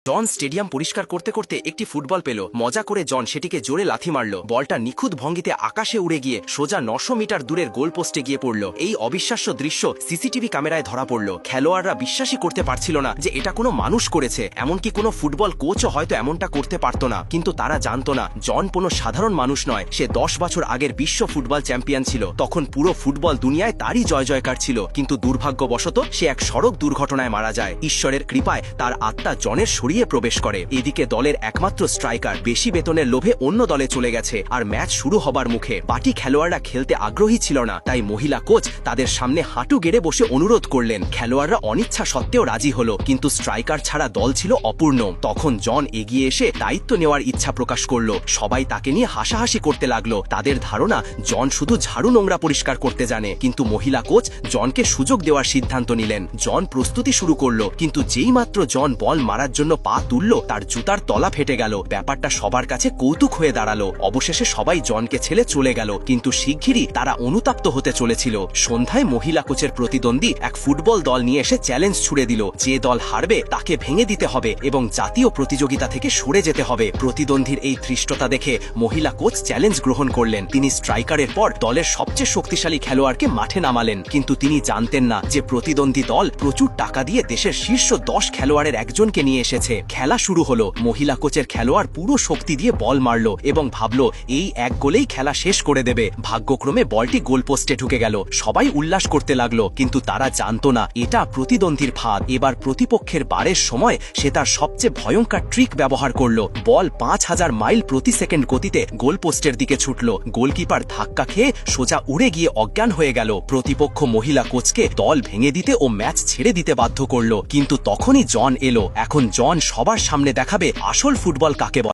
জন stadium পরিষ্কার করতে করতে একটি ফুটবল পেল। মজা করে জন সেটিকে জোরে লাথি মারল। বলটা নিখুঁত ভঙ্গিতে আকাশে উড়ে গিয়ে সোজা 900 মিটার দূরের গোল পোস্টে গিয়ে পড়ল। এই অবিশ্বাস্য দৃশ্য সিসিটিভি ক্যামেরায় ধরা পড়ল। খেলোয়াড়রা বিশ্বাসই করতে পারছিল না যে এটা কোনো মানুষ করেছে। এমনকি কোনো ফুটবল কোচও হয়তো এমনটা করতে পারত না। কিন্তু তারা জানতো না জন কোনো সাধারণ মানুষ নয়। সে 10 বছর আগের বিশ্ব ফুটবল চ্যাম্পিয়ন ছিল। তখন পুরো ফুটবল দুনিয়ায় তারই জয় জয়কার ছিল। কিন্তু দুর্ভাগ্যবশত সে এক সড়ক দুর্ঘটনায় মারা যায়। ঈশ্বরের কৃপায় তার আত্মা জনের শরীরে প্রবেশ করে। এদিকে দলের একমাত্র স্ট্রাইকার বেশি বেতনের লোভে অন্য দলে চলে গেছে আর ম্যাচ শুরু হবার মুখে। বাকি খেলোয়াড়রা খেলতে আগ্রহী ছিল না, তাই মহিলা কোচ তাদের সামনে হাঁটু গেড়ে বসে অনুরোধ করলেন। খেলোয়াড়রা অনিচ্ছা সত্ত্বেও রাজি হলো, কিন্তু স্ট্রাইকার ছাড়া দল ছিল অপূর্ণ। তখন জন এগিয়ে এসে দায়িত্ব নেওয়ার ইচ্ছা প্রকাশ করলো। সবাই তাকে নিয়ে হাসাহাসি করতে লাগলো। তাদের ধারণা জন শুধু ঝাড়ু নোংরা পরিষ্কার করতে জানে। কিন্তু মহিলা কোচ জনকে সুযোগ দেওয়ার সিদ্ধান্ত নিলেন। জন প্রস্তুতি শুরু করলো, কিন্তু যেই মাত্র জন বল মারার জন্য পা তুলল তার জুতার তলা ফেটে গেল। ব্যাপারটা সবার কাছে কৌতুক হয়ে দাঁড়ালো। অবশেষে সবাই জনকে ছেড়ে চলে গেল, কিন্তু শিগগিরই তারা অনুতপ্ত হতে চলেছিল। সন্ধ্যায় মহিলা কোচের প্রতিদ্বন্দ্বী এক ফুটবল দল নিয়ে এসে চ্যালেঞ্জ ছুড়ে দিল। যে দল হারবে তাকে ভেঙে দিতে হবে এবং জাতীয় প্রতিযোগিতা থেকে সরে যেতে হবে। প্রতিদ্বন্দ্বীর এই ধৃষ্টতা দেখে মহিলা কোচ চ্যালেঞ্জ গ্রহণ করলেন। তিনি স্ট্রাইকারের পর দলের সবচেয়ে শক্তিশালী খেলোয়াড়কে মাঠে নামালেন। কিন্তু তিনি জানতেন না যে প্রতিদ্বন্দ্বী দল প্রচুর টাকা দিয়ে দেশের শীর্ষ 10 খেলোয়াড়ের একজনকে নিয়ে এসেছে। খেলা শুরু হলো। মহিলা কোচের খেলোয়াড় পুরো শক্তি দিয়ে বল মারল এবং ভাবল এই এক গোলেই খেলা শেষ করে দেবে। ভাগ্যক্রমে বলটি গোলপোস্টে ঢুকে গেল। সবাই উল্লাস করতে লাগলো, কিন্তু তারা জানতো না এটা প্রতিদ্বন্দ্বীর ফাঁদ। এবার প্রতিপক্ষের বারের সময় সে তার সবচেয়ে ভয়ঙ্কর ট্রিক ব্যবহার করলো। বল 5000 মাইল প্রতি সেকেন্ড গতিতে গোলপোস্টের দিকে ছুটল। গোলকিপার ধাক্কা খেয়ে সোজা উড়ে গিয়ে অজ্ঞান হয়ে গেল। প্রতিপক্ষ মহিলা কোচকে দল ভেঙে দিতে ও ম্যাচ ছেড়ে দিতে বাধ্য করলো। কিন্তু তখনই জন এলো। এখন জন সবার সামনে দেখাবে আসল ফুটবল কাকে বলে।